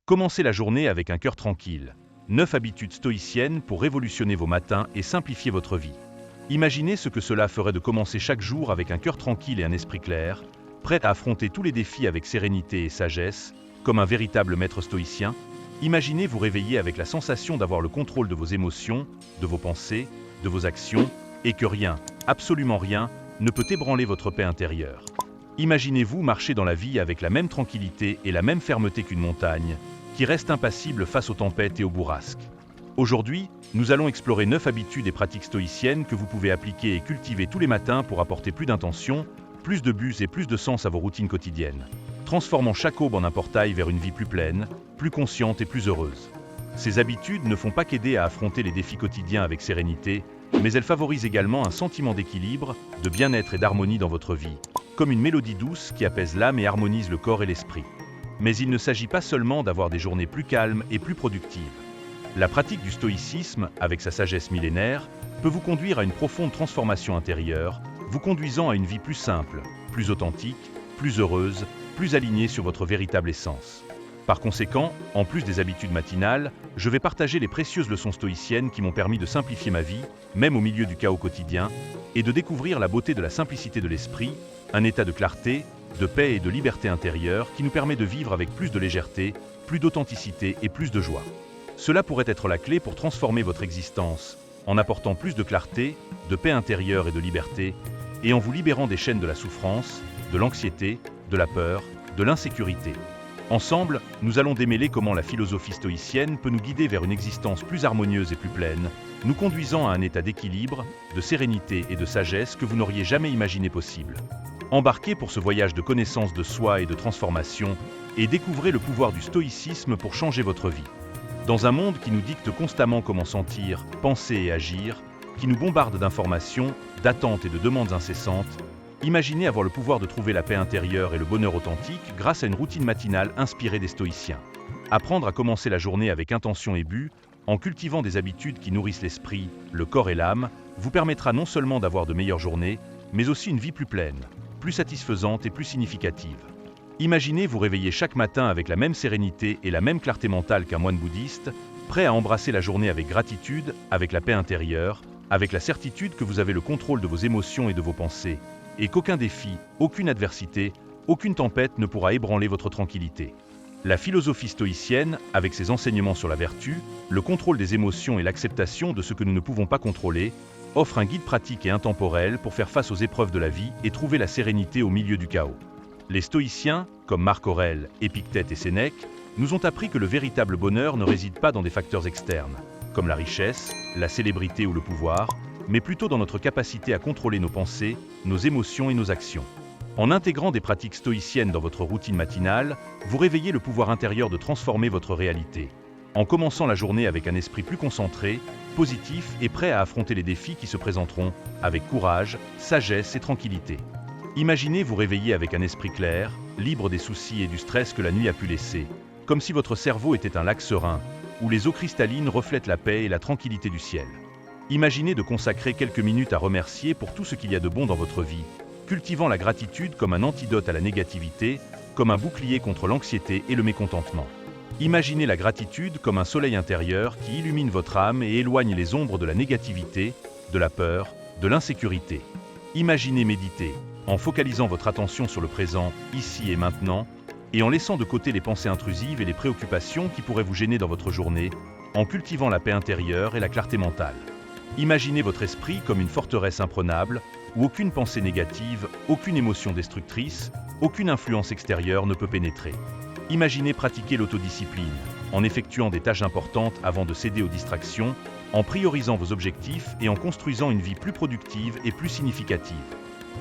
Commencez la journée avec un cœur tranquille. 9 habitudes stoïciennes pour révolutionner vos matins et simplifier votre vie. Imaginez ce que cela ferait de commencer chaque jour avec un cœur tranquille et un esprit clair, prêt à affronter tous les défis avec sérénité et sagesse, comme un véritable maître stoïcien. Imaginez vous réveiller avec la sensation d'avoir le contrôle de vos émotions, de vos pensées, de vos actions, et que rien, absolument rien, ne peut ébranler votre paix intérieure. Imaginez-vous marcher dans la vie avec la même tranquillité et la même fermeté qu'une montagne, qui reste impassible face aux tempêtes et aux bourrasques. Aujourd'hui, nous allons explorer 9 habitudes et pratiques stoïciennes que vous pouvez appliquer et cultiver tous les matins pour apporter plus d'intention, plus de buts et plus de sens à vos routines quotidiennes, transformant chaque aube en un portail vers une vie plus pleine, plus consciente et plus heureuse. Ces habitudes ne font pas qu'aider à affronter les défis quotidiens avec sérénité, mais elles favorisent également un sentiment d'équilibre, de bien-être et d'harmonie dans votre vie, comme une mélodie douce qui apaise l'âme et harmonise le corps et l'esprit. Mais il ne s'agit pas seulement d'avoir des journées plus calmes et plus productives. La pratique du stoïcisme, avec sa sagesse millénaire, peut vous conduire à une profonde transformation intérieure, vous conduisant à une vie plus simple, plus authentique, plus heureuse, plus alignée sur votre véritable essence. Par conséquent, en plus des habitudes matinales, je vais partager les précieuses leçons stoïciennes qui m'ont permis de simplifier ma vie, même au milieu du chaos quotidien, et de découvrir la beauté de la simplicité de l'esprit, un état de clarté, de paix et de liberté intérieure qui nous permet de vivre avec plus de légèreté, plus d'authenticité et plus de joie. Cela pourrait être la clé pour transformer votre existence, en apportant plus de clarté, de paix intérieure et de liberté, et en vous libérant des chaînes de la souffrance, de l'anxiété, de la peur, de l'insécurité. Ensemble, nous allons démêler comment la philosophie stoïcienne peut nous guider vers une existence plus harmonieuse et plus pleine, nous conduisant à un état d'équilibre, de sérénité et de sagesse que vous n'auriez jamais imaginé possible. Embarquez pour ce voyage de connaissance de soi et de transformation, et découvrez le pouvoir du stoïcisme pour changer votre vie. Dans un monde qui nous dicte constamment comment sentir, penser et agir, qui nous bombarde d'informations, d'attentes et de demandes incessantes, imaginez avoir le pouvoir de trouver la paix intérieure et le bonheur authentique grâce à une routine matinale inspirée des stoïciens. Apprendre à commencer la journée avec intention et but, en cultivant des habitudes qui nourrissent l'esprit, le corps et l'âme, vous permettra non seulement d'avoir de meilleures journées, mais aussi une vie plus pleine, plus satisfaisante et plus significative. Imaginez vous réveiller chaque matin avec la même sérénité et la même clarté mentale qu'un moine bouddhiste, prêt à embrasser la journée avec gratitude, avec la paix intérieure, avec la certitude que vous avez le contrôle de vos émotions et de vos pensées, et qu'aucun défi, aucune adversité, aucune tempête ne pourra ébranler votre tranquillité. La philosophie stoïcienne, avec ses enseignements sur la vertu, le contrôle des émotions et l'acceptation de ce que nous ne pouvons pas contrôler, offre un guide pratique et intemporel pour faire face aux épreuves de la vie et trouver la sérénité au milieu du chaos. Les stoïciens, comme Marc Aurèle, Épictète et Sénèque, nous ont appris que le véritable bonheur ne réside pas dans des facteurs externes, comme la richesse, la célébrité ou le pouvoir, mais plutôt dans notre capacité à contrôler nos pensées, nos émotions et nos actions. En intégrant des pratiques stoïciennes dans votre routine matinale, vous réveillez le pouvoir intérieur de transformer votre réalité. En commençant la journée avec un esprit plus concentré, positif et prêt à affronter les défis qui se présenteront, avec courage, sagesse et tranquillité. Imaginez vous réveiller avec un esprit clair, libre des soucis et du stress que la nuit a pu laisser, comme si votre cerveau était un lac serein, où les eaux cristallines reflètent la paix et la tranquillité du ciel. Imaginez de consacrer quelques minutes à remercier pour tout ce qu'il y a de bon dans votre vie, cultivant la gratitude comme un antidote à la négativité, comme un bouclier contre l'anxiété et le mécontentement. Imaginez la gratitude comme un soleil intérieur qui illumine votre âme et éloigne les ombres de la négativité, de la peur, de l'insécurité. Imaginez méditer, en focalisant votre attention sur le présent, ici et maintenant, et en laissant de côté les pensées intrusives et les préoccupations qui pourraient vous gêner dans votre journée, en cultivant la paix intérieure et la clarté mentale. Imaginez votre esprit comme une forteresse imprenable, où aucune pensée négative, aucune émotion destructrice, aucune influence extérieure ne peut pénétrer. Imaginez pratiquer l'autodiscipline, en effectuant des tâches importantes avant de céder aux distractions, en priorisant vos objectifs et en construisant une vie plus productive et plus significative.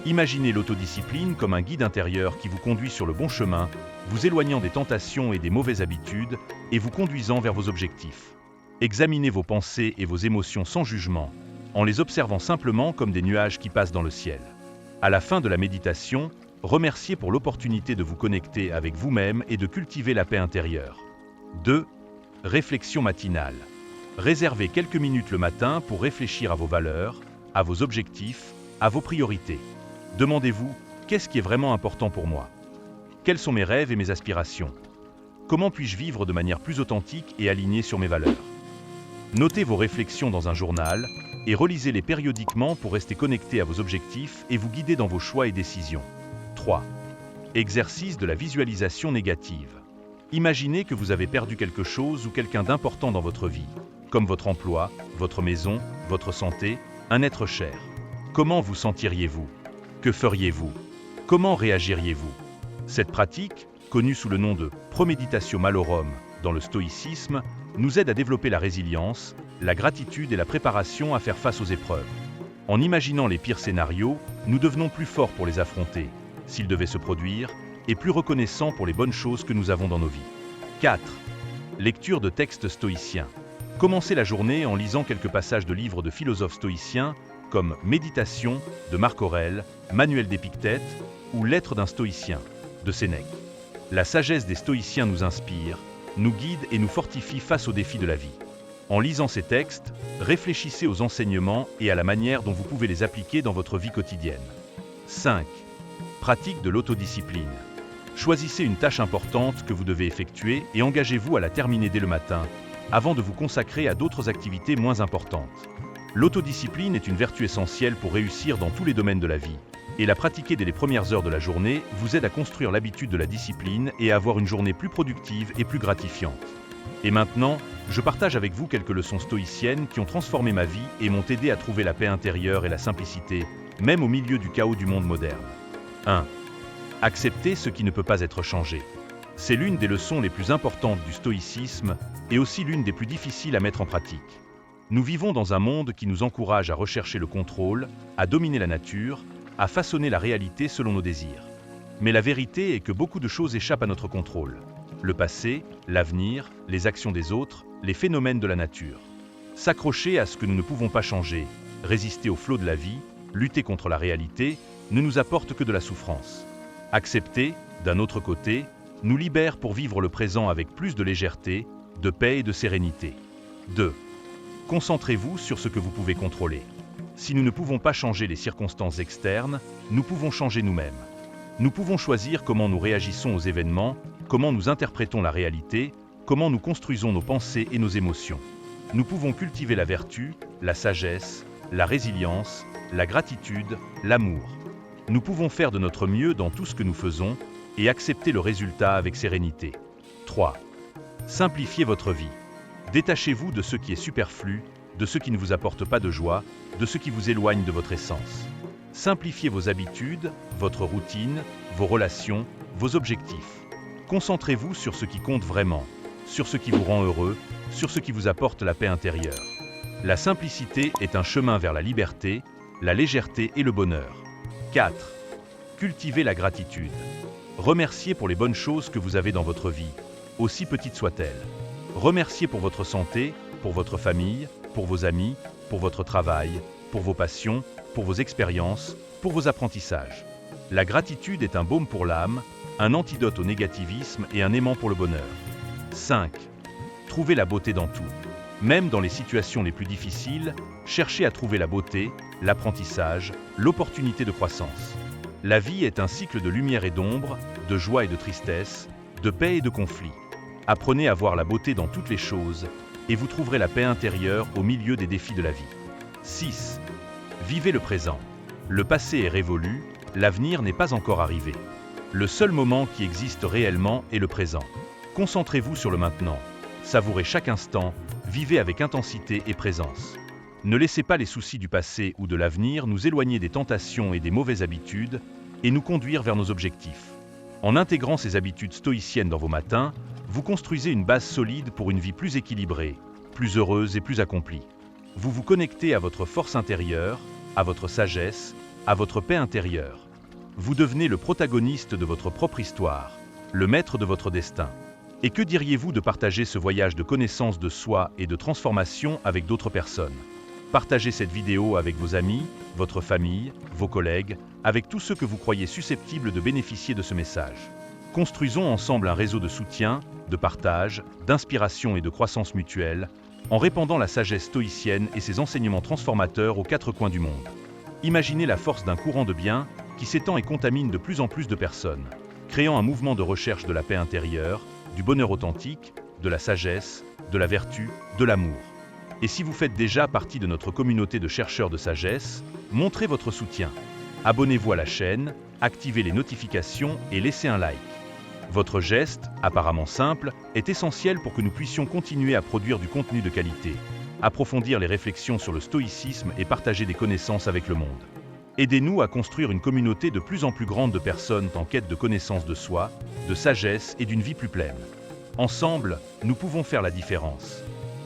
Imaginez l'autodiscipline comme un guide intérieur qui vous conduit sur le bon chemin, vous éloignant des tentations et des mauvaises habitudes et vous conduisant vers vos objectifs. Examinez vos pensées et vos émotions sans jugement, en les observant simplement comme des nuages qui passent dans le ciel. À la fin de la méditation, remerciez pour l'opportunité de vous connecter avec vous-même et de cultiver la paix intérieure. 2. Réflexion matinale. Réservez quelques minutes le matin pour réfléchir à vos valeurs, à vos objectifs, à vos priorités. Demandez-vous, qu'est-ce qui est vraiment important pour moi? Quels sont mes rêves et mes aspirations? Comment puis-je vivre de manière plus authentique et alignée sur mes valeurs? Notez vos réflexions dans un journal et relisez-les périodiquement pour rester connecté à vos objectifs et vous guider dans vos choix et décisions. 3. Exercice de la visualisation négative. Imaginez que vous avez perdu quelque chose ou quelqu'un d'important dans votre vie, comme votre emploi, votre maison, votre santé, un être cher. Comment vous sentiriez-vous? Que feriez-vous? Comment réagiriez-vous? Cette pratique, connue sous le nom de Premeditatio Malorum dans le stoïcisme, nous aide à développer la résilience, la gratitude et la préparation à faire face aux épreuves. En imaginant les pires scénarios, nous devenons plus forts pour les affronter, s'ils devaient se produire, et plus reconnaissants pour les bonnes choses que nous avons dans nos vies. 4. Lecture de textes stoïciens. Commencez la journée en lisant quelques passages de livres de philosophes stoïciens, comme Méditation de Marc Aurèle, Manuel d'Épictète ou Lettres d'un stoïcien de Sénèque. La sagesse des stoïciens nous inspire, nous guide et nous fortifie face aux défis de la vie. En lisant ces textes, réfléchissez aux enseignements et à la manière dont vous pouvez les appliquer dans votre vie quotidienne. 5. Pratique de l'autodiscipline. Choisissez une tâche importante que vous devez effectuer et engagez-vous à la terminer dès le matin, avant de vous consacrer à d'autres activités moins importantes. L'autodiscipline est une vertu essentielle pour réussir dans tous les domaines de la vie, et la pratiquer dès les premières heures de la journée vous aide à construire l'habitude de la discipline et à avoir une journée plus productive et plus gratifiante. Et maintenant, je partage avec vous quelques leçons stoïciennes qui ont transformé ma vie et m'ont aidé à trouver la paix intérieure et la simplicité, même au milieu du chaos du monde moderne. 1. Accepter ce qui ne peut pas être changé. C'est l'une des leçons les plus importantes du stoïcisme et aussi l'une des plus difficiles à mettre en pratique. Nous vivons dans un monde qui nous encourage à rechercher le contrôle, à dominer la nature, à façonner la réalité selon nos désirs. Mais la vérité est que beaucoup de choses échappent à notre contrôle. Le passé, l'avenir, les actions des autres, les phénomènes de la nature. S'accrocher à ce que nous ne pouvons pas changer, résister au flot de la vie, lutter contre la réalité, ne nous apporte que de la souffrance. Accepter, d'un autre côté, nous libère pour vivre le présent avec plus de légèreté, de paix et de sérénité. 2. Concentrez-vous sur ce que vous pouvez contrôler. Si nous ne pouvons pas changer les circonstances externes, nous pouvons changer nous-mêmes. Nous pouvons choisir comment nous réagissons aux événements, comment nous interprétons la réalité, comment nous construisons nos pensées et nos émotions. Nous pouvons cultiver la vertu, la sagesse, la résilience, la gratitude, l'amour. Nous pouvons faire de notre mieux dans tout ce que nous faisons et accepter le résultat avec sérénité. 3. Simplifiez votre vie. Détachez-vous de ce qui est superflu, de ce qui ne vous apporte pas de joie, de ce qui vous éloigne de votre essence. Simplifiez vos habitudes, votre routine, vos relations, vos objectifs. Concentrez-vous sur ce qui compte vraiment, sur ce qui vous rend heureux, sur ce qui vous apporte la paix intérieure. La simplicité est un chemin vers la liberté, la légèreté et le bonheur. 4. Cultivez la gratitude. Remerciez pour les bonnes choses que vous avez dans votre vie, aussi petites soient-elles. Remerciez pour votre santé, pour votre famille, pour vos amis, pour votre travail, pour vos passions, pour vos expériences, pour vos apprentissages. La gratitude est un baume pour l'âme, un antidote au négativisme et un aimant pour le bonheur. 5. Trouvez la beauté dans tout. Même dans les situations les plus difficiles, cherchez à trouver la beauté, l'apprentissage, l'opportunité de croissance. La vie est un cycle de lumière et d'ombre, de joie et de tristesse, de paix et de conflit. Apprenez à voir la beauté dans toutes les choses, et vous trouverez la paix intérieure au milieu des défis de la vie. 6. Vivez le présent. Le passé est révolu, l'avenir n'est pas encore arrivé. Le seul moment qui existe réellement est le présent. Concentrez-vous sur le maintenant. Savourez chaque instant, vivez avec intensité et présence. Ne laissez pas les soucis du passé ou de l'avenir nous éloigner des tentations et des mauvaises habitudes et nous conduire vers nos objectifs. En intégrant ces habitudes stoïciennes dans vos matins, vous construisez une base solide pour une vie plus équilibrée, plus heureuse et plus accomplie. Vous vous connectez à votre force intérieure, à votre sagesse, à votre paix intérieure. Vous devenez le protagoniste de votre propre histoire, le maître de votre destin. Et que diriez-vous de partager ce voyage de connaissance de soi et de transformation avec d'autres personnes? Partagez cette vidéo avec vos amis, votre famille, vos collègues, avec tous ceux que vous croyez susceptibles de bénéficier de ce message. Construisons ensemble un réseau de soutien, de partage, d'inspiration et de croissance mutuelle, en répandant la sagesse stoïcienne et ses enseignements transformateurs aux quatre coins du monde. Imaginez la force d'un courant de bien qui s'étend et contamine de plus en plus de personnes, créant un mouvement de recherche de la paix intérieure, du bonheur authentique, de la sagesse, de la vertu, de l'amour. Et si vous faites déjà partie de notre communauté de chercheurs de sagesse, montrez votre soutien. Abonnez-vous à la chaîne, activez les notifications et laissez un like. Votre geste, apparemment simple, est essentiel pour que nous puissions continuer à produire du contenu de qualité, approfondir les réflexions sur le stoïcisme et partager des connaissances avec le monde. Aidez-nous à construire une communauté de plus en plus grande de personnes en quête de connaissance de soi, de sagesse et d'une vie plus pleine. Ensemble, nous pouvons faire la différence.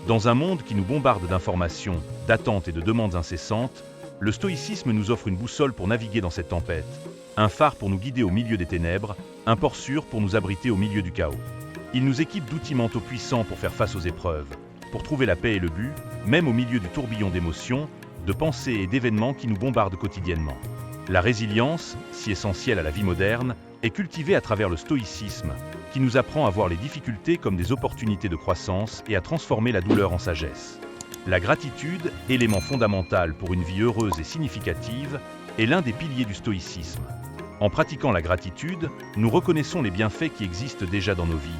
Dans un monde qui nous bombarde d'informations, d'attentes et de demandes incessantes, le stoïcisme nous offre une boussole pour naviguer dans cette tempête, un phare pour nous guider au milieu des ténèbres, un port sûr pour nous abriter au milieu du chaos. Il nous équipe d'outils mentaux puissants pour faire face aux épreuves, pour trouver la paix et le but, même au milieu du tourbillon d'émotions, de pensées et d'événements qui nous bombardent quotidiennement. La résilience, si essentielle à la vie moderne, est cultivée à travers le stoïcisme, qui nous apprend à voir les difficultés comme des opportunités de croissance et à transformer la douleur en sagesse. La gratitude, élément fondamental pour une vie heureuse et significative, est l'un des piliers du stoïcisme. En pratiquant la gratitude, nous reconnaissons les bienfaits qui existent déjà dans nos vies,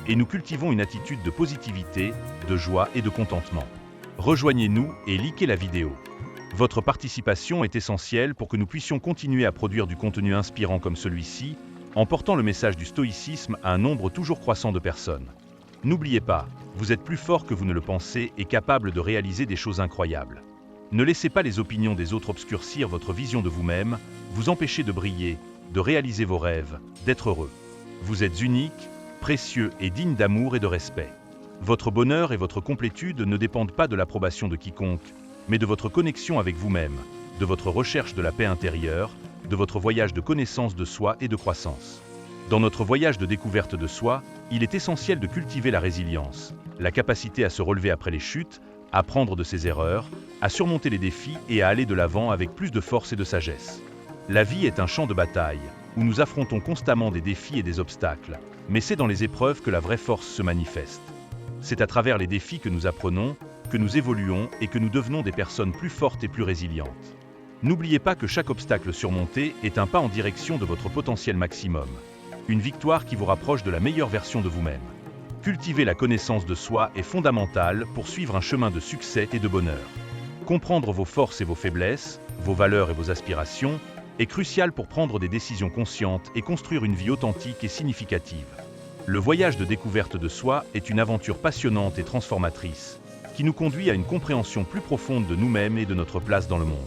et nous cultivons une attitude de positivité, de joie et de contentement. Rejoignez-nous et likez la vidéo. Votre participation est essentielle pour que nous puissions continuer à produire du contenu inspirant comme celui-ci, en portant le message du stoïcisme à un nombre toujours croissant de personnes. N'oubliez pas, vous êtes plus fort que vous ne le pensez et capable de réaliser des choses incroyables. Ne laissez pas les opinions des autres obscurcir votre vision de vous-même, vous empêcher de briller, de réaliser vos rêves, d'être heureux. Vous êtes unique, précieux et digne d'amour et de respect. Votre bonheur et votre complétude ne dépendent pas de l'approbation de quiconque, mais de votre connexion avec vous-même, de votre recherche de la paix intérieure, de votre voyage de connaissance de soi et de croissance. Dans notre voyage de découverte de soi, il est essentiel de cultiver la résilience, la capacité à se relever après les chutes, à apprendre de ses erreurs, à surmonter les défis et à aller de l'avant avec plus de force et de sagesse. La vie est un champ de bataille, où nous affrontons constamment des défis et des obstacles, mais c'est dans les épreuves que la vraie force se manifeste. C'est à travers les défis que nous apprenons, que nous évoluons et que nous devenons des personnes plus fortes et plus résilientes. N'oubliez pas que chaque obstacle surmonté est un pas en direction de votre potentiel maximum. Une victoire qui vous rapproche de la meilleure version de vous-même. Cultiver la connaissance de soi est fondamental pour suivre un chemin de succès et de bonheur. Comprendre vos forces et vos faiblesses, vos valeurs et vos aspirations, est crucial pour prendre des décisions conscientes et construire une vie authentique et significative. Le voyage de découverte de soi est une aventure passionnante et transformatrice, qui nous conduit à une compréhension plus profonde de nous-mêmes et de notre place dans le monde.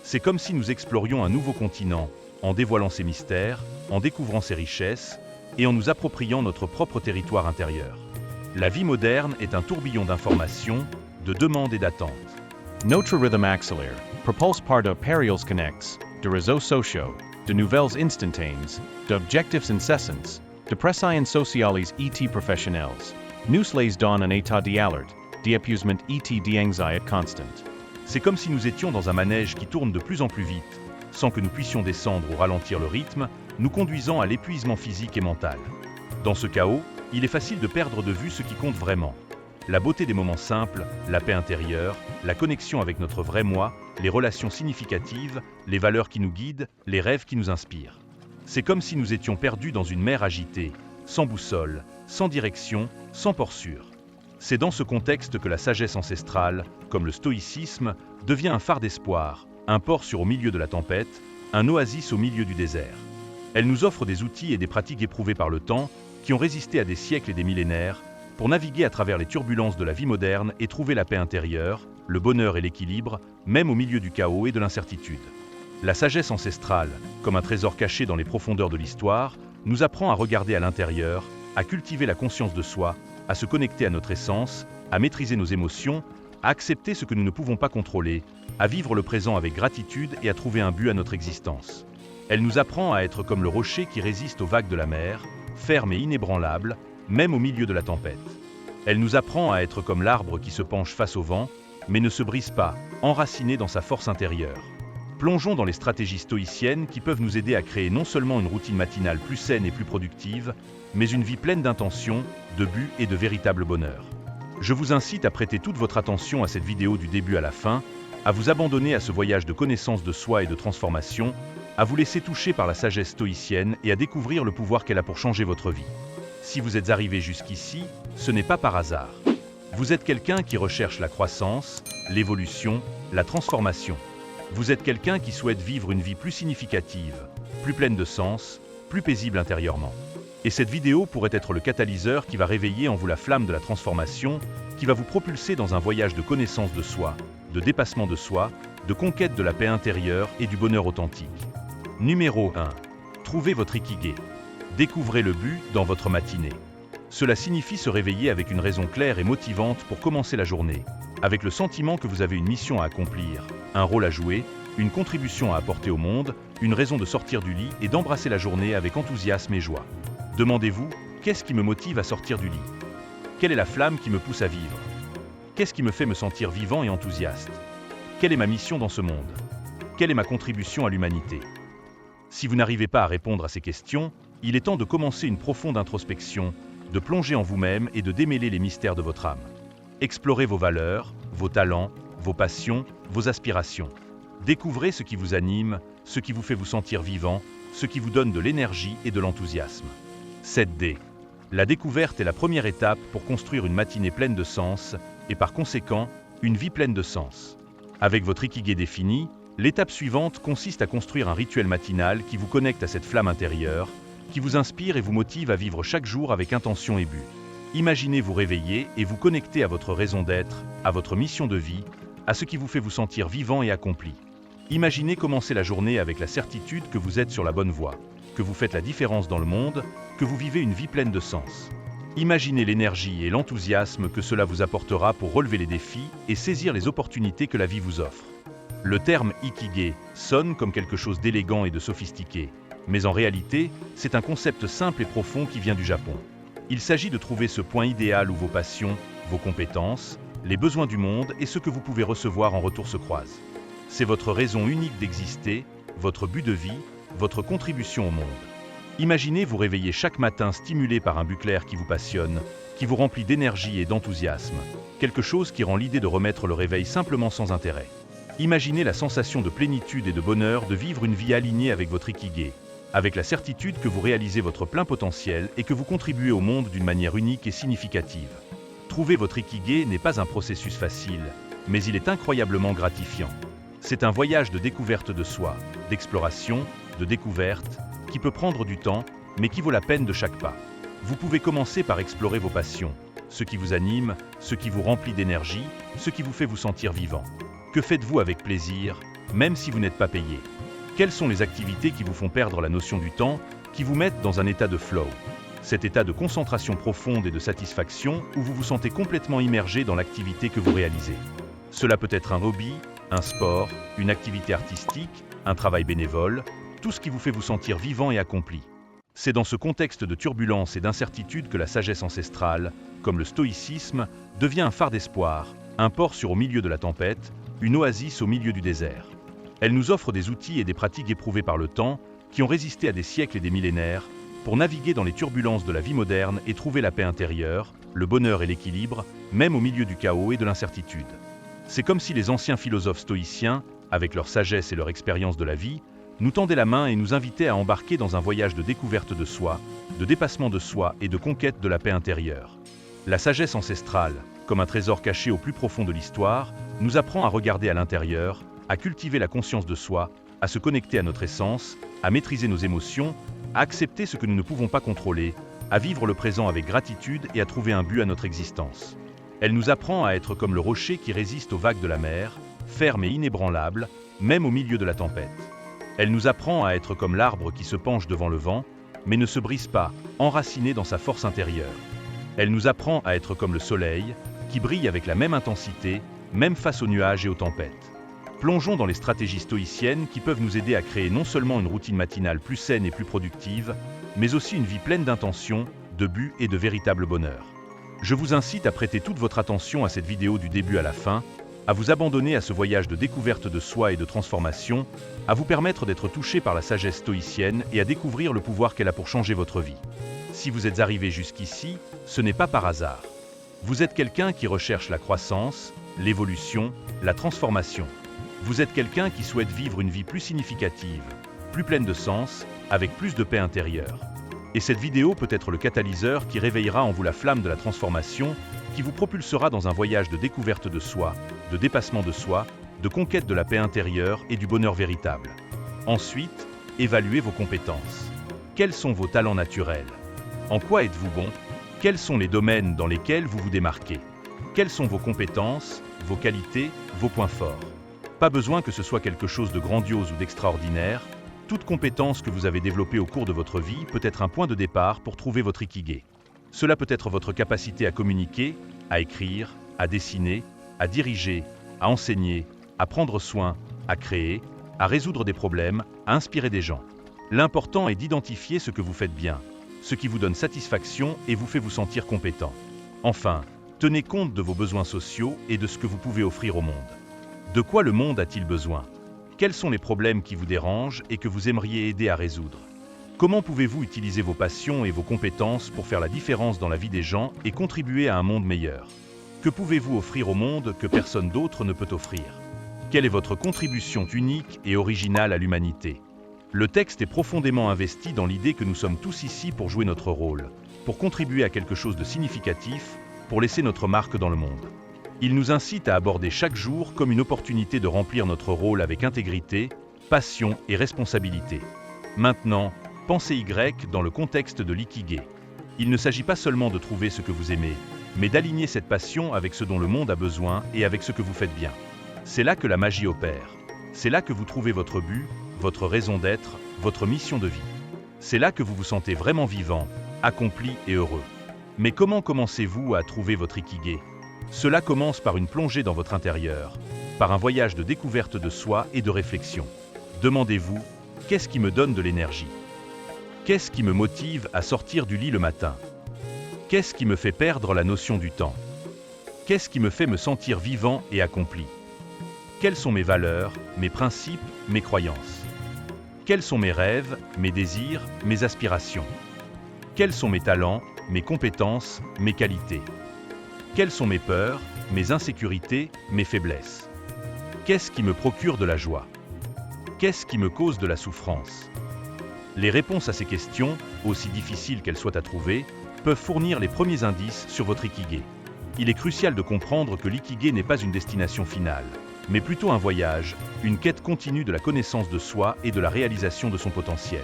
C'est comme si nous explorions un nouveau continent, en dévoilant ses mystères, en découvrant ses richesses, et en nous appropriant notre propre territoire intérieur. La vie moderne est un tourbillon d'informations, de demandes et d'attentes. Notre rythme accélère, propulsé par de périos connexes, de réseaux sociaux, de nouvelles instantanées, d'objectifs incessants, de pressions sociales et professionnelles. Nous les donne un état d'alerte, d'épuisement et d'anxiété constante. C'est comme si nous étions dans un manège qui tourne de plus en plus vite, sans que nous puissions descendre ou ralentir le rythme, nous conduisant à l'épuisement physique et mental. Dans ce chaos, il est facile de perdre de vue ce qui compte vraiment. La beauté des moments simples, la paix intérieure, la connexion avec notre vrai moi, les relations significatives, les valeurs qui nous guident, les rêves qui nous inspirent. C'est comme si nous étions perdus dans une mer agitée, sans boussole, sans direction, sans port sûr. C'est dans ce contexte que la sagesse ancestrale, comme le stoïcisme, devient un phare d'espoir, un port sûr au milieu de la tempête, un oasis au milieu du désert. Elle nous offre des outils et des pratiques éprouvées par le temps, qui ont résisté à des siècles et des millénaires, pour naviguer à travers les turbulences de la vie moderne et trouver la paix intérieure, le bonheur et l'équilibre, même au milieu du chaos et de l'incertitude. La sagesse ancestrale, comme un trésor caché dans les profondeurs de l'histoire, nous apprend à regarder à l'intérieur, à cultiver la conscience de soi, à se connecter à notre essence, à maîtriser nos émotions, à accepter ce que nous ne pouvons pas contrôler, à vivre le présent avec gratitude et à trouver un but à notre existence. Elle nous apprend à être comme le rocher qui résiste aux vagues de la mer, ferme et inébranlable, même au milieu de la tempête. Elle nous apprend à être comme l'arbre qui se penche face au vent, mais ne se brise pas, enraciné dans sa force intérieure. Plongeons dans les stratégies stoïciennes qui peuvent nous aider à créer non seulement une routine matinale plus saine et plus productive, mais une vie pleine d'intention, de buts et de véritable bonheur. Je vous incite à prêter toute votre attention à cette vidéo du début à la fin, à vous abandonner à ce voyage de connaissance de soi et de transformation, à vous laisser toucher par la sagesse stoïcienne et à découvrir le pouvoir qu'elle a pour changer votre vie. Si vous êtes arrivé jusqu'ici, ce n'est pas par hasard. Vous êtes quelqu'un qui recherche la croissance, l'évolution, la transformation. Vous êtes quelqu'un qui souhaite vivre une vie plus significative, plus pleine de sens, plus paisible intérieurement. Et cette vidéo pourrait être le catalyseur qui va réveiller en vous la flamme de la transformation, qui va vous propulser dans un voyage de connaissance de soi, de dépassement de soi, de conquête de la paix intérieure et du bonheur authentique. Numéro 1. Trouvez votre Ikigai. Découvrez le but dans votre matinée. Cela signifie se réveiller avec une raison claire et motivante pour commencer la journée, avec le sentiment que vous avez une mission à accomplir, un rôle à jouer, une contribution à apporter au monde, une raison de sortir du lit et d'embrasser la journée avec enthousiasme et joie. Demandez-vous, qu'est-ce qui me motive à sortir du lit? Quelle est la flamme qui me pousse à vivre? Qu'est-ce qui me fait me sentir vivant et enthousiaste? Quelle est ma mission dans ce monde? Quelle est ma contribution à l'humanité? Si vous n'arrivez pas à répondre à ces questions, il est temps de commencer une profonde introspection, de plonger en vous-même et de démêler les mystères de votre âme. Explorez vos valeurs, vos talents, vos passions, vos aspirations. Découvrez ce qui vous anime, ce qui vous fait vous sentir vivant, ce qui vous donne de l'énergie et de l'enthousiasme. 7D. La découverte est la première étape pour construire une matinée pleine de sens et par conséquent, une vie pleine de sens. Avec votre Ikigai défini, l'étape suivante consiste à construire un rituel matinal qui vous connecte à cette flamme intérieure, qui vous inspire et vous motive à vivre chaque jour avec intention et but. Imaginez vous réveiller et vous connecter à votre raison d'être, à votre mission de vie, à ce qui vous fait vous sentir vivant et accompli. Imaginez commencer la journée avec la certitude que vous êtes sur la bonne voie, que vous faites la différence dans le monde, que vous vivez une vie pleine de sens. Imaginez l'énergie et l'enthousiasme que cela vous apportera pour relever les défis et saisir les opportunités que la vie vous offre. Le terme Ikigai sonne comme quelque chose d'élégant et de sophistiqué, mais en réalité, c'est un concept simple et profond qui vient du Japon. Il s'agit de trouver ce point idéal où vos passions, vos compétences, les besoins du monde et ce que vous pouvez recevoir en retour se croisent. C'est votre raison unique d'exister, votre but de vie, votre contribution au monde. Imaginez vous réveiller chaque matin stimulé par un but clair qui vous passionne, qui vous remplit d'énergie et d'enthousiasme, quelque chose qui rend l'idée de remettre le réveil simplement sans intérêt. Imaginez la sensation de plénitude et de bonheur de vivre une vie alignée avec votre Ikigai, avec la certitude que vous réalisez votre plein potentiel et que vous contribuez au monde d'une manière unique et significative. Trouver votre Ikigai n'est pas un processus facile, mais il est incroyablement gratifiant. C'est un voyage de découverte de soi, d'exploration, de découverte, qui peut prendre du temps, mais qui vaut la peine de chaque pas. Vous pouvez commencer par explorer vos passions, ce qui vous anime, ce qui vous remplit d'énergie, ce qui vous fait vous sentir vivant. Que faites-vous avec plaisir, même si vous n'êtes pas payé? Quelles sont les activités qui vous font perdre la notion du temps, qui vous mettent dans un état de flow? Cet état de concentration profonde et de satisfaction où vous vous sentez complètement immergé dans l'activité que vous réalisez. Cela peut être un hobby, un sport, une activité artistique, un travail bénévole, tout ce qui vous fait vous sentir vivant et accompli. C'est dans ce contexte de turbulence et d'incertitude que la sagesse ancestrale, comme le stoïcisme, devient un phare d'espoir, un port sûr au milieu de la tempête, une oasis au milieu du désert. Elle nous offre des outils et des pratiques éprouvées par le temps, qui ont résisté à des siècles et des millénaires, pour naviguer dans les turbulences de la vie moderne et trouver la paix intérieure, le bonheur et l'équilibre, même au milieu du chaos et de l'incertitude. C'est comme si les anciens philosophes stoïciens, avec leur sagesse et leur expérience de la vie, nous tendaient la main et nous invitaient à embarquer dans un voyage de découverte de soi, de dépassement de soi et de conquête de la paix intérieure. La sagesse ancestrale, comme un trésor caché au plus profond de l'histoire, nous apprend à regarder à l'intérieur, à cultiver la conscience de soi, à se connecter à notre essence, à maîtriser nos émotions, à accepter ce que nous ne pouvons pas contrôler, à vivre le présent avec gratitude et à trouver un but à notre existence. Elle nous apprend à être comme le rocher qui résiste aux vagues de la mer, ferme et inébranlable, même au milieu de la tempête. Elle nous apprend à être comme l'arbre qui se penche devant le vent, mais ne se brise pas, enraciné dans sa force intérieure. Elle nous apprend à être comme le soleil, qui brille avec la même intensité, même face aux nuages et aux tempêtes. Plongeons dans les stratégies stoïciennes qui peuvent nous aider à créer non seulement une routine matinale plus saine et plus productive, mais aussi une vie pleine d'intention, de buts et de véritable bonheur. Je vous incite à prêter toute votre attention à cette vidéo du début à la fin, à vous abandonner à ce voyage de découverte de soi et de transformation, à vous permettre d'être touché par la sagesse stoïcienne et à découvrir le pouvoir qu'elle a pour changer votre vie. Si vous êtes arrivé jusqu'ici, ce n'est pas par hasard. Vous êtes quelqu'un qui recherche la croissance, l'évolution, la transformation. Vous êtes quelqu'un qui souhaite vivre une vie plus significative, plus pleine de sens, avec plus de paix intérieure. Et cette vidéo peut être le catalyseur qui réveillera en vous la flamme de la transformation, qui vous propulsera dans un voyage de découverte de soi, de dépassement de soi, de conquête de la paix intérieure et du bonheur véritable. Ensuite, évaluez vos compétences. Quels sont vos talents naturels? En quoi êtes-vous bon? Quels sont les domaines dans lesquels vous vous démarquez? Quelles sont vos compétences, vos qualités, vos points forts? Pas besoin que ce soit quelque chose de grandiose ou d'extraordinaire. Toute compétence que vous avez développée au cours de votre vie peut être un point de départ pour trouver votre ikigai. Cela peut être votre capacité à communiquer, à écrire, à dessiner, à diriger, à enseigner, à prendre soin, à créer, à résoudre des problèmes, à inspirer des gens. L'important est d'identifier ce que vous faites bien, ce qui vous donne satisfaction et vous fait vous sentir compétent. Enfin, tenez compte de vos besoins sociaux et de ce que vous pouvez offrir au monde. De quoi le monde a-t-il besoin? Quels sont les problèmes qui vous dérangent et que vous aimeriez aider à résoudre? Comment pouvez-vous utiliser vos passions et vos compétences pour faire la différence dans la vie des gens et contribuer à un monde meilleur? Que pouvez-vous offrir au monde que personne d'autre ne peut offrir? Quelle est votre contribution unique et originale à l'humanité? Le texte est profondément investi dans l'idée que nous sommes tous ici pour jouer notre rôle, pour contribuer à quelque chose de significatif, pour laisser notre marque dans le monde. Il nous incite à aborder chaque jour comme une opportunité de remplir notre rôle avec intégrité, passion et responsabilité. Maintenant, pensez Y dans le contexte de l'ikigai. Il ne s'agit pas seulement de trouver ce que vous aimez, mais d'aligner cette passion avec ce dont le monde a besoin et avec ce que vous faites bien. C'est là que la magie opère. C'est là que vous trouvez votre but, votre raison d'être, votre mission de vie. C'est là que vous vous sentez vraiment vivant, accompli et heureux. Mais comment commencez-vous à trouver votre ikigai? Cela commence par une plongée dans votre intérieur, par un voyage de découverte de soi et de réflexion. Demandez-vous, qu'est-ce qui me donne de l'énergie? Qu'est-ce qui me motive à sortir du lit le matin? Qu'est-ce qui me fait perdre la notion du temps? Qu'est-ce qui me fait me sentir vivant et accompli? Quelles sont mes valeurs, mes principes, mes croyances? Quels sont mes rêves, mes désirs, mes aspirations? Quels sont mes talents, mes compétences, mes qualités? Quelles sont mes peurs, mes insécurités, mes faiblesses? Qu'est-ce qui me procure de la joie? Qu'est-ce qui me cause de la souffrance? Les réponses à ces questions, aussi difficiles qu'elles soient à trouver, peuvent fournir les premiers indices sur votre ikigai. Il est crucial de comprendre que l'ikigai n'est pas une destination finale, mais plutôt un voyage, une quête continue de la connaissance de soi et de la réalisation de son potentiel.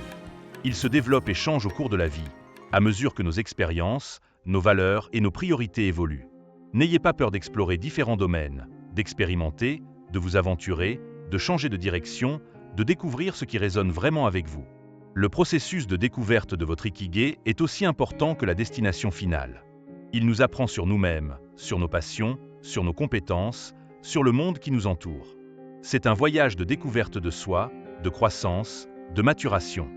Il se développe et change au cours de la vie, à mesure que nos expériences, nos valeurs et nos priorités évoluent. N'ayez pas peur d'explorer différents domaines, d'expérimenter, de vous aventurer, de changer de direction, de découvrir ce qui résonne vraiment avec vous. Le processus de découverte de votre ikigai est aussi important que la destination finale. Il nous apprend sur nous-mêmes, sur nos passions, sur nos compétences, sur le monde qui nous entoure. C'est un voyage de découverte de soi, de croissance, de maturation.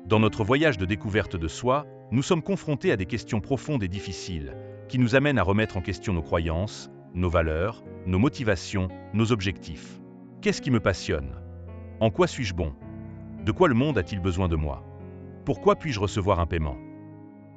Dans notre voyage de découverte de soi, nous sommes confrontés à des questions profondes et difficiles, qui nous amènent à remettre en question nos croyances, nos valeurs, nos motivations, nos objectifs. Qu'est-ce qui me passionne? En quoi suis-je bon? De quoi le monde a-t-il besoin de moi? Pourquoi puis-je recevoir un paiement?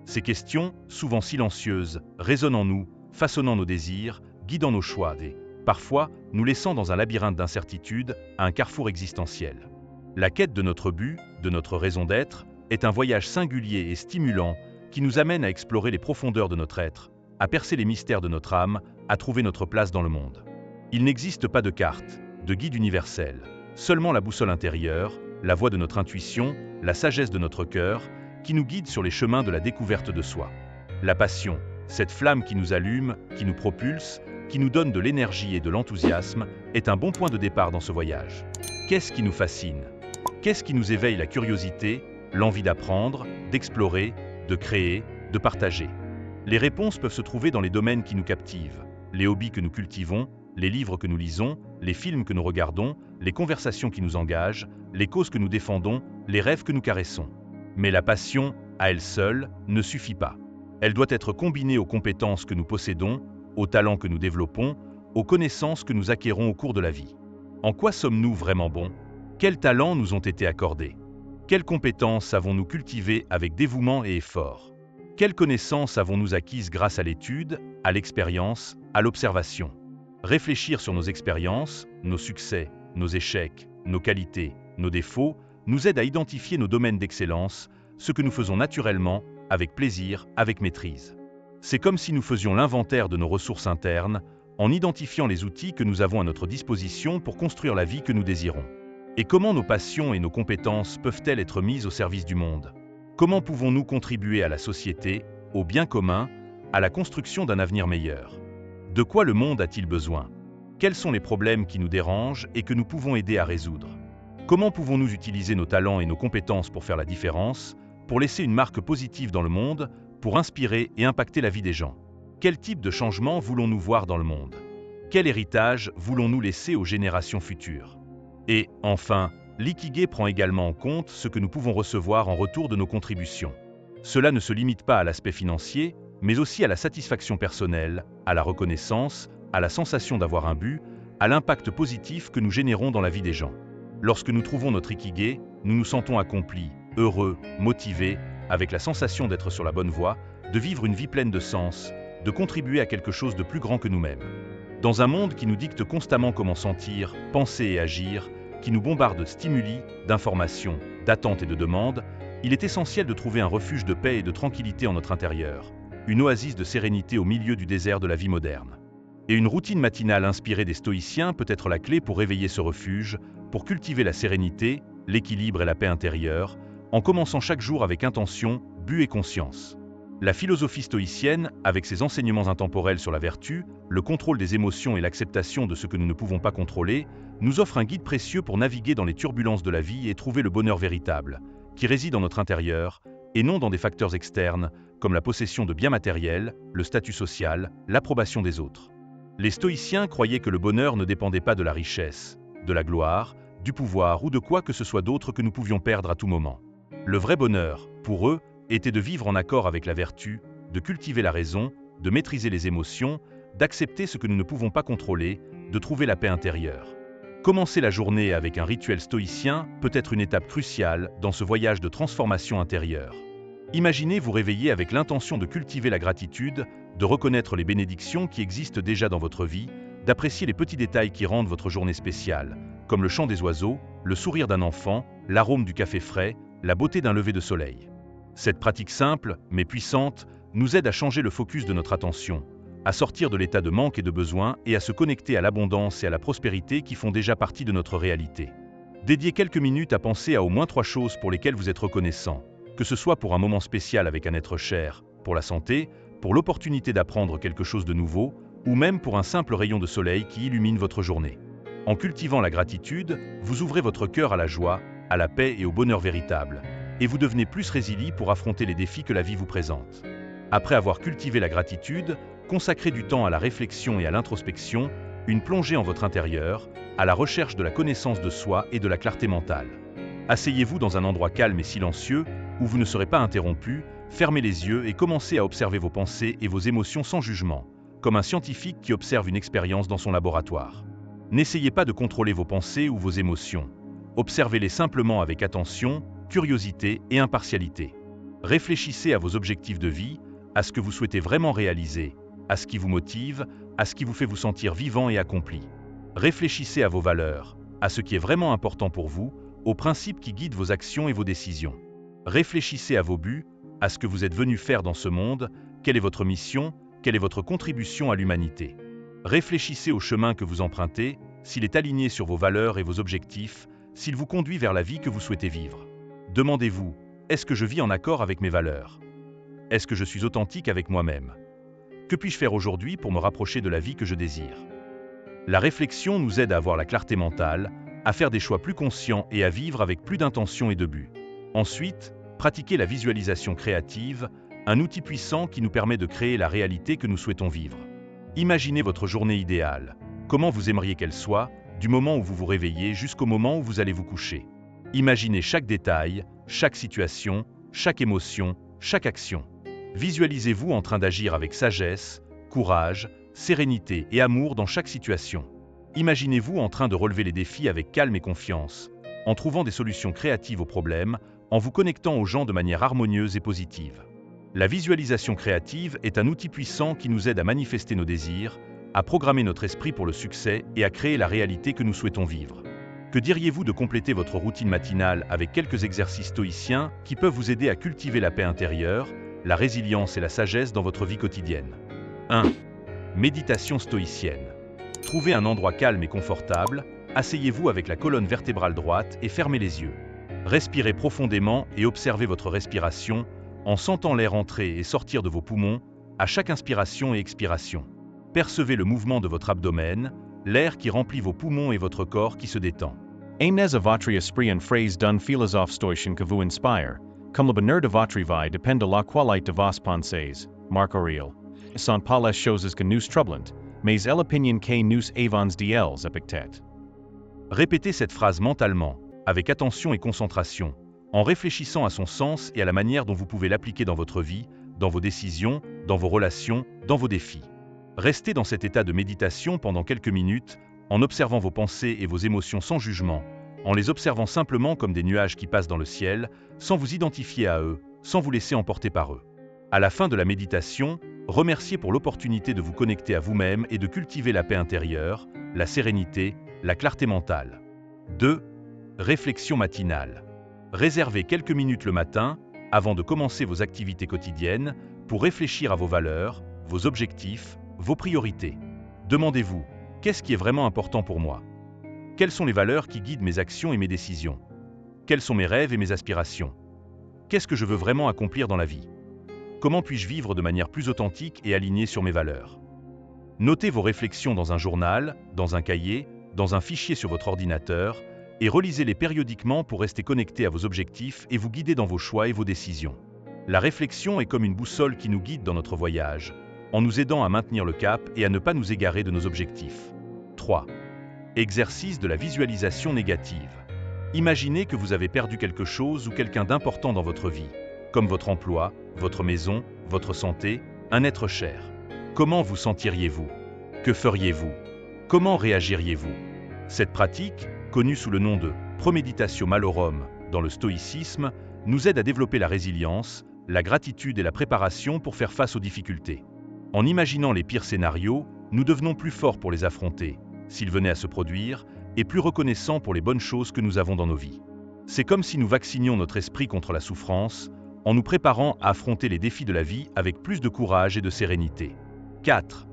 Ces questions, souvent silencieuses, résonnent en nous, façonnant nos désirs, guidant nos choix et, parfois, nous laissant dans un labyrinthe d'incertitudes, à un carrefour existentiel. La quête de notre but, de notre raison d'être, est un voyage singulier et stimulant qui nous amène à explorer les profondeurs de notre être, à percer les mystères de notre âme, à trouver notre place dans le monde. Il n'existe pas de carte, de guide universel, seulement la boussole intérieure, la voix de notre intuition, la sagesse de notre cœur, qui nous guide sur les chemins de la découverte de soi. La passion, cette flamme qui nous allume, qui nous propulse, qui nous donne de l'énergie et de l'enthousiasme, est un bon point de départ dans ce voyage. Qu'est-ce qui nous fascine? Qu'est-ce qui nous éveille la curiosité, l'envie d'apprendre, d'explorer, de créer, de partager? Les réponses peuvent se trouver dans les domaines qui nous captivent, les hobbies que nous cultivons, les livres que nous lisons, les films que nous regardons, les conversations qui nous engagent, les causes que nous défendons, les rêves que nous caressons. Mais la passion, à elle seule, ne suffit pas. Elle doit être combinée aux compétences que nous possédons, aux talents que nous développons, aux connaissances que nous acquérons au cours de la vie. En quoi sommes-nous vraiment bons? Quels talents nous ont été accordés? Quelles compétences avons-nous cultivées avec dévouement et effort? Quelles connaissances avons-nous acquises grâce à l'étude, à l'expérience, à l'observation? Réfléchir sur nos expériences, nos succès, nos échecs, nos qualités, nos défauts, nous aide à identifier nos domaines d'excellence, ce que nous faisons naturellement, avec plaisir, avec maîtrise. C'est comme si nous faisions l'inventaire de nos ressources internes, en identifiant les outils que nous avons à notre disposition pour construire la vie que nous désirons. Et comment nos passions et nos compétences peuvent-elles être mises au service du monde? Comment pouvons-nous contribuer à la société, au bien commun, à la construction d'un avenir meilleur? De quoi le monde a-t-il besoin? Quels sont les problèmes qui nous dérangent et que nous pouvons aider à résoudre? Comment pouvons-nous utiliser nos talents et nos compétences pour faire la différence, pour laisser une marque positive dans le monde, pour inspirer et impacter la vie des gens? Quel type de changement voulons-nous voir dans le monde? Quel héritage voulons-nous laisser aux générations futures? Et, enfin, l'ikigai prend également en compte ce que nous pouvons recevoir en retour de nos contributions. Cela ne se limite pas à l'aspect financier, mais aussi à la satisfaction personnelle, à la reconnaissance, à la sensation d'avoir un but, à l'impact positif que nous générons dans la vie des gens. Lorsque nous trouvons notre ikigai, nous nous sentons accomplis, heureux, motivés, avec la sensation d'être sur la bonne voie, de vivre une vie pleine de sens, de contribuer à quelque chose de plus grand que nous-mêmes. Dans un monde qui nous dicte constamment comment sentir, penser et agir, qui nous bombarde de stimuli, d'informations, d'attentes et de demandes, il est essentiel de trouver un refuge de paix et de tranquillité en notre intérieur, une oasis de sérénité au milieu du désert de la vie moderne. Et une routine matinale inspirée des stoïciens peut être la clé pour réveiller ce refuge, pour cultiver la sérénité, l'équilibre et la paix intérieure, en commençant chaque jour avec intention, but et conscience. La philosophie stoïcienne, avec ses enseignements intemporels sur la vertu, le contrôle des émotions et l'acceptation de ce que nous ne pouvons pas contrôler, nous offre un guide précieux pour naviguer dans les turbulences de la vie et trouver le bonheur véritable, qui réside dans notre intérieur, et non dans des facteurs externes, comme la possession de biens matériels, le statut social, l'approbation des autres. Les stoïciens croyaient que le bonheur ne dépendait pas de la richesse, de la gloire, du pouvoir ou de quoi que ce soit d'autre que nous pouvions perdre à tout moment. Le vrai bonheur, pour eux, était de vivre en accord avec la vertu, de cultiver la raison, de maîtriser les émotions, d'accepter ce que nous ne pouvons pas contrôler, de trouver la paix intérieure. Commencer la journée avec un rituel stoïcien peut être une étape cruciale dans ce voyage de transformation intérieure. Imaginez vous réveiller avec l'intention de cultiver la gratitude, de reconnaître les bénédictions qui existent déjà dans votre vie, d'apprécier les petits détails qui rendent votre journée spéciale, comme le chant des oiseaux, le sourire d'un enfant, l'arôme du café frais, la beauté d'un lever de soleil. Cette pratique simple, mais puissante, nous aide à changer le focus de notre attention, à sortir de l'état de manque et de besoin et à se connecter à l'abondance et à la prospérité qui font déjà partie de notre réalité. Dédiez quelques minutes à penser à au moins 3 choses pour lesquelles vous êtes reconnaissant, que ce soit pour un moment spécial avec un être cher, pour la santé, pour l'opportunité d'apprendre quelque chose de nouveau, ou même pour un simple rayon de soleil qui illumine votre journée. En cultivant la gratitude, vous ouvrez votre cœur à la joie, à la paix et au bonheur véritable, et vous devenez plus résilient pour affronter les défis que la vie vous présente. Après avoir cultivé la gratitude, consacrez du temps à la réflexion et à l'introspection, une plongée en votre intérieur, à la recherche de la connaissance de soi et de la clarté mentale. Asseyez-vous dans un endroit calme et silencieux, où vous ne serez pas interrompu, fermez les yeux et commencez à observer vos pensées et vos émotions sans jugement, comme un scientifique qui observe une expérience dans son laboratoire. N'essayez pas de contrôler vos pensées ou vos émotions. Observez-les simplement avec attention, curiosité et impartialité. Réfléchissez à vos objectifs de vie, à ce que vous souhaitez vraiment réaliser, à ce qui vous motive, à ce qui vous fait vous sentir vivant et accompli. Réfléchissez à vos valeurs, à ce qui est vraiment important pour vous, aux principes qui guident vos actions et vos décisions. Réfléchissez à vos buts, à ce que vous êtes venu faire dans ce monde, quelle est votre mission, quelle est votre contribution à l'humanité. Réfléchissez au chemin que vous empruntez, s'il est aligné sur vos valeurs et vos objectifs, s'il vous conduit vers la vie que vous souhaitez vivre. Demandez-vous, est-ce que je vis en accord avec mes valeurs? Est-ce que je suis authentique avec moi-même? Que puis-je faire aujourd'hui pour me rapprocher de la vie que je désire? La réflexion nous aide à avoir la clarté mentale, à faire des choix plus conscients et à vivre avec plus d'intention et de but. Ensuite, pratiquez la visualisation créative, un outil puissant qui nous permet de créer la réalité que nous souhaitons vivre. Imaginez votre journée idéale, comment vous aimeriez qu'elle soit, du moment où vous vous réveillez jusqu'au moment où vous allez vous coucher. Imaginez chaque détail, chaque situation, chaque émotion, chaque action. Visualisez-vous en train d'agir avec sagesse, courage, sérénité et amour dans chaque situation. Imaginez-vous en train de relever les défis avec calme et confiance, en trouvant des solutions créatives aux problèmes, en vous connectant aux gens de manière harmonieuse et positive. La visualisation créative est un outil puissant qui nous aide à manifester nos désirs, à programmer notre esprit pour le succès et à créer la réalité que nous souhaitons vivre. Que diriez-vous de compléter votre routine matinale avec quelques exercices stoïciens qui peuvent vous aider à cultiver la paix intérieure, la résilience et la sagesse dans votre vie quotidienne? 1. Méditation stoïcienne. Trouvez un endroit calme et confortable, asseyez-vous avec la colonne vertébrale droite et fermez les yeux. Respirez profondément et observez votre respiration en sentant l'air entrer et sortir de vos poumons à chaque inspiration et expiration. Percevez le mouvement de votre abdomen, l'air qui remplit vos poumons et votre corps qui se détend. Aimnes av votre esprit en phrase d'un philosophe stoïcien que vous inspire, comme le bonheur de votre vie dépend de la qualité de vos pensées, Marc Aurèle. Sans pas les choses que nous troublent, mais l'opinion que nous avons d'elles epictète. Répétez cette phrase mentalement, avec attention et concentration, en réfléchissant à son sens et à la manière dont vous pouvez l'appliquer dans votre vie, dans vos décisions, dans vos relations, dans vos défis. Restez dans cet état de méditation pendant quelques minutes, en observant vos pensées et vos émotions sans jugement, en les observant simplement comme des nuages qui passent dans le ciel, sans vous identifier à eux, sans vous laisser emporter par eux. À la fin de la méditation, remerciez pour l'opportunité de vous connecter à vous-même et de cultiver la paix intérieure, la sérénité, la clarté mentale. 2. Réflexion matinale. Réservez quelques minutes le matin, avant de commencer vos activités quotidiennes, pour réfléchir à vos valeurs, vos objectifs, vos priorités. Demandez-vous, qu'est-ce qui est vraiment important pour moi? Quelles sont les valeurs qui guident mes actions et mes décisions? Quels sont mes rêves et mes aspirations? Qu'est-ce que je veux vraiment accomplir dans la vie? Comment puis-je vivre de manière plus authentique et alignée sur mes valeurs? Notez vos réflexions dans un journal, dans un cahier, dans un fichier sur votre ordinateur, et relisez-les périodiquement pour rester connecté à vos objectifs et vous guider dans vos choix et vos décisions. La réflexion est comme une boussole qui nous guide dans notre voyage, en nous aidant à maintenir le cap et à ne pas nous égarer de nos objectifs. 3. Exercice de la visualisation négative. Imaginez que vous avez perdu quelque chose ou quelqu'un d'important dans votre vie, comme votre emploi, votre maison, votre santé, un être cher. Comment vous sentiriez-vous? Que feriez-vous? Comment réagiriez-vous? Cette pratique, connue sous le nom de Promeditatio Malorum dans le stoïcisme, nous aide à développer la résilience, la gratitude et la préparation pour faire face aux difficultés. En imaginant les pires scénarios, nous devenons plus forts pour les affronter, s'ils venaient à se produire, et plus reconnaissants pour les bonnes choses que nous avons dans nos vies. C'est comme si nous vaccinions notre esprit contre la souffrance, en nous préparant à affronter les défis de la vie avec plus de courage et de sérénité. 4.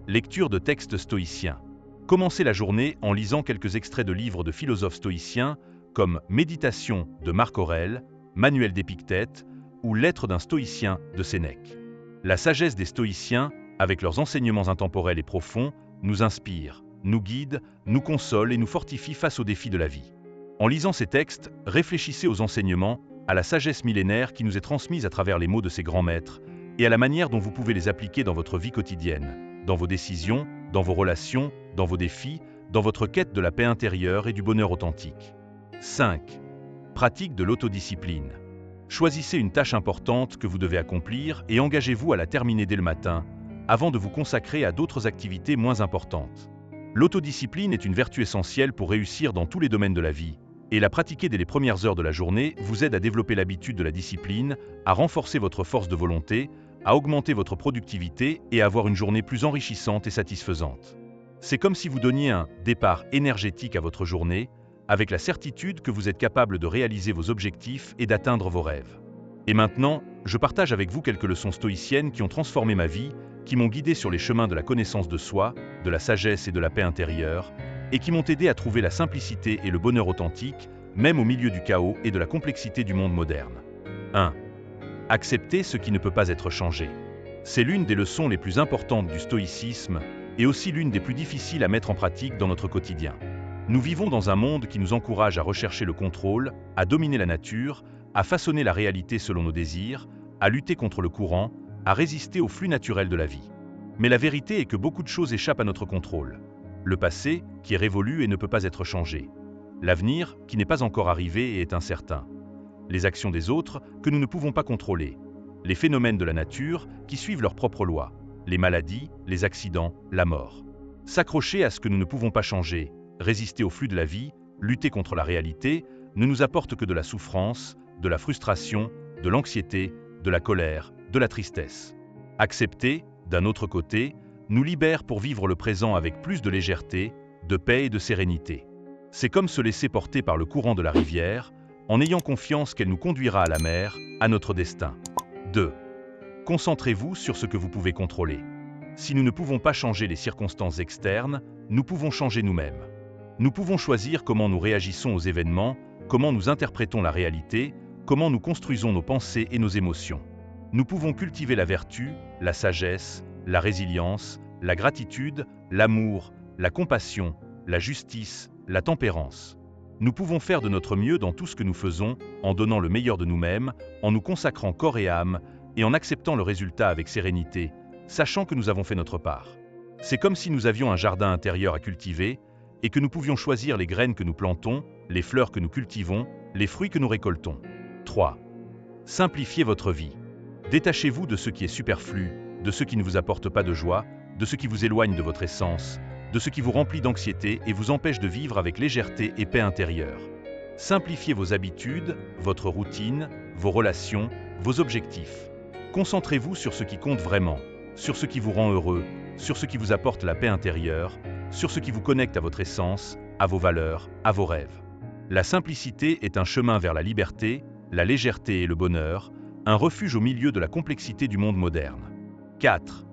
Lecture de textes stoïciens. Commencez la journée en lisant quelques extraits de livres de philosophes stoïciens comme Méditation de Marc Aurèle, Manuel d'Épictète ou Lettres d'un stoïcien de Sénèque. La sagesse des stoïciens, avec leurs enseignements intemporels et profonds, nous inspire, nous guide, nous console et nous fortifie face aux défis de la vie. En lisant ces textes, réfléchissez aux enseignements, à la sagesse millénaire qui nous est transmise à travers les mots de ces grands maîtres, et à la manière dont vous pouvez les appliquer dans votre vie quotidienne, dans vos décisions, dans vos relations, dans vos défis, dans votre quête de la paix intérieure et du bonheur authentique. 5. Pratique de l'autodiscipline. Choisissez une tâche importante que vous devez accomplir et engagez-vous à la terminer dès le matin, avant de vous consacrer à d'autres activités moins importantes. L'autodiscipline est une vertu essentielle pour réussir dans tous les domaines de la vie, et la pratiquer dès les premières heures de la journée vous aide à développer l'habitude de la discipline, à renforcer votre force de volonté, à augmenter votre productivité et à avoir une journée plus enrichissante et satisfaisante. C'est comme si vous donniez un départ énergétique à votre journée, avec la certitude que vous êtes capable de réaliser vos objectifs et d'atteindre vos rêves. Et maintenant, je partage avec vous quelques leçons stoïciennes qui ont transformé ma vie, qui m'ont guidé sur les chemins de la connaissance de soi, de la sagesse et de la paix intérieure, et qui m'ont aidé à trouver la simplicité et le bonheur authentique, même au milieu du chaos et de la complexité du monde moderne. 1. Accepter ce qui ne peut pas être changé. C'est l'une des leçons les plus importantes du stoïcisme, et aussi l'une des plus difficiles à mettre en pratique dans notre quotidien. Nous vivons dans un monde qui nous encourage à rechercher le contrôle, à dominer la nature, à façonner la réalité selon nos désirs, à lutter contre le courant, à résister au flux naturel de la vie. Mais la vérité est que beaucoup de choses échappent à notre contrôle. Le passé, qui est révolu et ne peut pas être changé. L'avenir, qui n'est pas encore arrivé et est incertain. Les actions des autres, que nous ne pouvons pas contrôler. Les phénomènes de la nature, qui suivent leurs propres lois. Les maladies, les accidents, la mort. S'accrocher à ce que nous ne pouvons pas changer, résister au flux de la vie, lutter contre la réalité, ne nous apporte que de la souffrance, de la frustration, de l'anxiété, de la colère, de la tristesse. Accepter, d'un autre côté, nous libère pour vivre le présent avec plus de légèreté, de paix et de sérénité. C'est comme se laisser porter par le courant de la rivière, en ayant confiance qu'elle nous conduira à la mer, à notre destin. 2. Concentrez-vous sur ce que vous pouvez contrôler. Si nous ne pouvons pas changer les circonstances externes, nous pouvons changer nous-mêmes. Nous pouvons choisir comment nous réagissons aux événements, comment nous interprétons la réalité, comment nous construisons nos pensées et nos émotions. Nous pouvons cultiver la vertu, la sagesse, la résilience, la gratitude, l'amour, la compassion, la justice, la tempérance. Nous pouvons faire de notre mieux dans tout ce que nous faisons, en donnant le meilleur de nous-mêmes, en nous consacrant corps et âme, et en acceptant le résultat avec sérénité, sachant que nous avons fait notre part. C'est comme si nous avions un jardin intérieur à cultiver, et que nous pouvions choisir les graines que nous plantons, les fleurs que nous cultivons, les fruits que nous récoltons. 3. Simplifiez votre vie. Détachez-vous de ce qui est superflu, de ce qui ne vous apporte pas de joie, de ce qui vous éloigne de votre essence, de ce qui vous remplit d'anxiété et vous empêche de vivre avec légèreté et paix intérieure. Simplifiez vos habitudes, votre routine, vos relations, vos objectifs. Concentrez-vous sur ce qui compte vraiment, sur ce qui vous rend heureux, sur ce qui vous apporte la paix intérieure, sur ce qui vous connecte à votre essence, à vos valeurs, à vos rêves. La simplicité est un chemin vers la liberté, la légèreté et le bonheur, un refuge au milieu de la complexité du monde moderne. 4.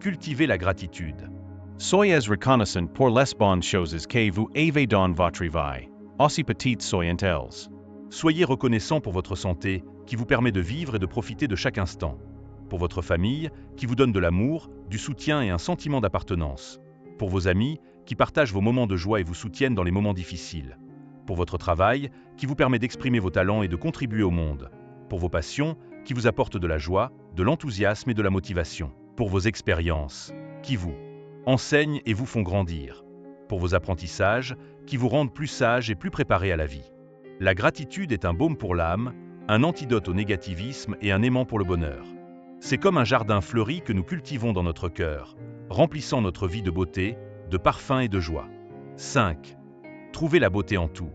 Cultivez la gratitude. Soyez reconnaissant pour les bonnes choses que vous avez dans votre vie, aussi petites soient-elles. Soyez reconnaissant pour votre santé, qui vous permet de vivre et de profiter de chaque instant. Pour votre famille, qui vous donne de l'amour, du soutien et un sentiment d'appartenance. Pour vos amis, qui partagent vos moments de joie et vous soutiennent dans les moments difficiles. Pour votre travail, qui vous permet d'exprimer vos talents et de contribuer au monde. Pour vos passions, qui vous apportent de la joie, de l'enthousiasme et de la motivation. Pour vos expériences, qui vous enseignent et vous font grandir. Pour vos apprentissages, qui vous rendent plus sages et plus préparés à la vie. La gratitude est un baume pour l'âme, un antidote au négativisme et un aimant pour le bonheur. C'est comme un jardin fleuri que nous cultivons dans notre cœur, remplissant notre vie de beauté, de parfum et de joie. 5. Trouvez la beauté en tout.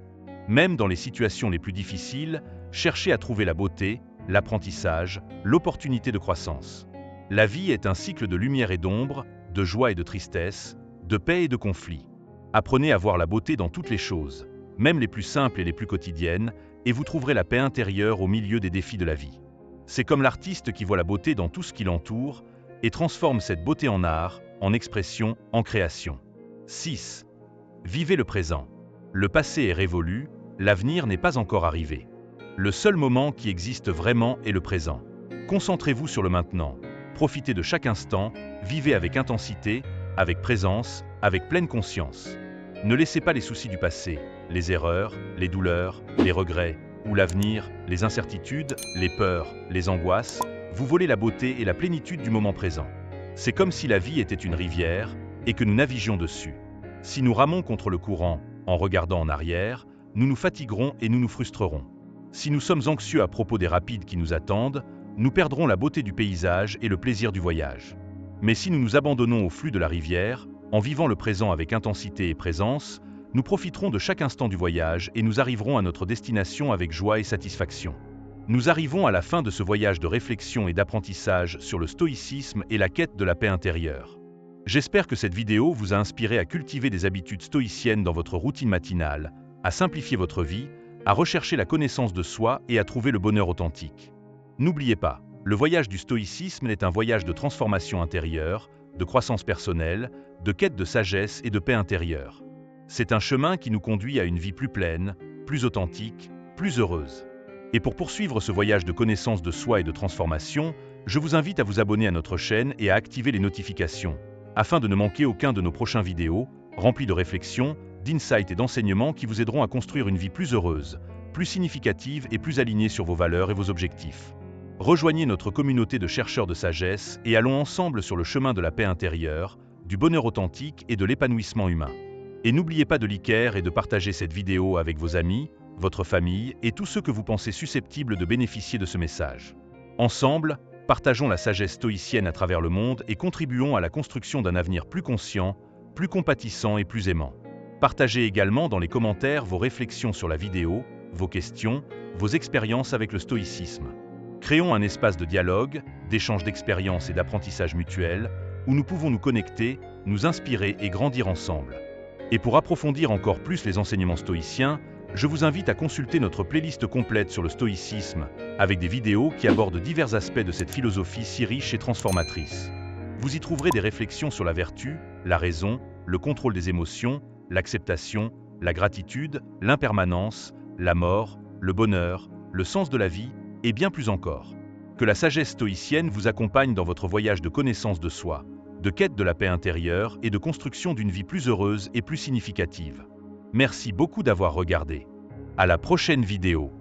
Même dans les situations les plus difficiles, cherchez à trouver la beauté, l'apprentissage, l'opportunité de croissance. La vie est un cycle de lumière et d'ombre, de joie et de tristesse, de paix et de conflit. Apprenez à voir la beauté dans toutes les choses, même les plus simples et les plus quotidiennes, et vous trouverez la paix intérieure au milieu des défis de la vie. C'est comme l'artiste qui voit la beauté dans tout ce qui l'entoure et transforme cette beauté en art, en expression, en création. 6. Vivez le présent. Le passé est révolu, l'avenir n'est pas encore arrivé. Le seul moment qui existe vraiment est le présent. Concentrez-vous sur le maintenant. Profitez de chaque instant, vivez avec intensité, avec présence, avec pleine conscience. Ne laissez pas les soucis du passé, les erreurs, les douleurs, les regrets, ou l'avenir, les incertitudes, les peurs, les angoisses, vous voler la beauté et la plénitude du moment présent. C'est comme si la vie était une rivière et que nous navigions dessus. Si nous ramons contre le courant, en regardant en arrière, nous nous fatiguerons et nous nous frustrerons. Si nous sommes anxieux à propos des rapides qui nous attendent, nous perdrons la beauté du paysage et le plaisir du voyage. Mais si nous nous abandonnons au flux de la rivière, en vivant le présent avec intensité et présence, nous profiterons de chaque instant du voyage et nous arriverons à notre destination avec joie et satisfaction. Nous arrivons à la fin de ce voyage de réflexion et d'apprentissage sur le stoïcisme et la quête de la paix intérieure. J'espère que cette vidéo vous a inspiré à cultiver des habitudes stoïciennes dans votre routine matinale, à simplifier votre vie, à rechercher la connaissance de soi et à trouver le bonheur authentique. N'oubliez pas, le voyage du stoïcisme est un voyage de transformation intérieure, de croissance personnelle, de quête de sagesse et de paix intérieure. C'est un chemin qui nous conduit à une vie plus pleine, plus authentique, plus heureuse. Et pour poursuivre ce voyage de connaissance de soi et de transformation, je vous invite à vous abonner à notre chaîne et à activer les notifications, afin de ne manquer aucun de nos prochains vidéos, remplis de réflexions, d'insights et d'enseignements qui vous aideront à construire une vie plus heureuse, plus significative et plus alignée sur vos valeurs et vos objectifs. Rejoignez notre communauté de chercheurs de sagesse et allons ensemble sur le chemin de la paix intérieure, du bonheur authentique et de l'épanouissement humain. Et n'oubliez pas de liker et de partager cette vidéo avec vos amis, votre famille et tous ceux que vous pensez susceptibles de bénéficier de ce message. Ensemble, partageons la sagesse stoïcienne à travers le monde et contribuons à la construction d'un avenir plus conscient, plus compatissant et plus aimant. Partagez également dans les commentaires vos réflexions sur la vidéo, vos questions, vos expériences avec le stoïcisme. Créons un espace de dialogue, d'échange d'expériences et d'apprentissage mutuel, où nous pouvons nous connecter, nous inspirer et grandir ensemble. Et pour approfondir encore plus les enseignements stoïciens, je vous invite à consulter notre playlist complète sur le stoïcisme, avec des vidéos qui abordent divers aspects de cette philosophie si riche et transformatrice. Vous y trouverez des réflexions sur la vertu, la raison, le contrôle des émotions, l'acceptation, la gratitude, l'impermanence, la mort, le bonheur, le sens de la vie, et bien plus encore. Que la sagesse stoïcienne vous accompagne dans votre voyage de connaissance de soi, de quête de la paix intérieure et de construction d'une vie plus heureuse et plus significative. Merci beaucoup d'avoir regardé. À la prochaine vidéo.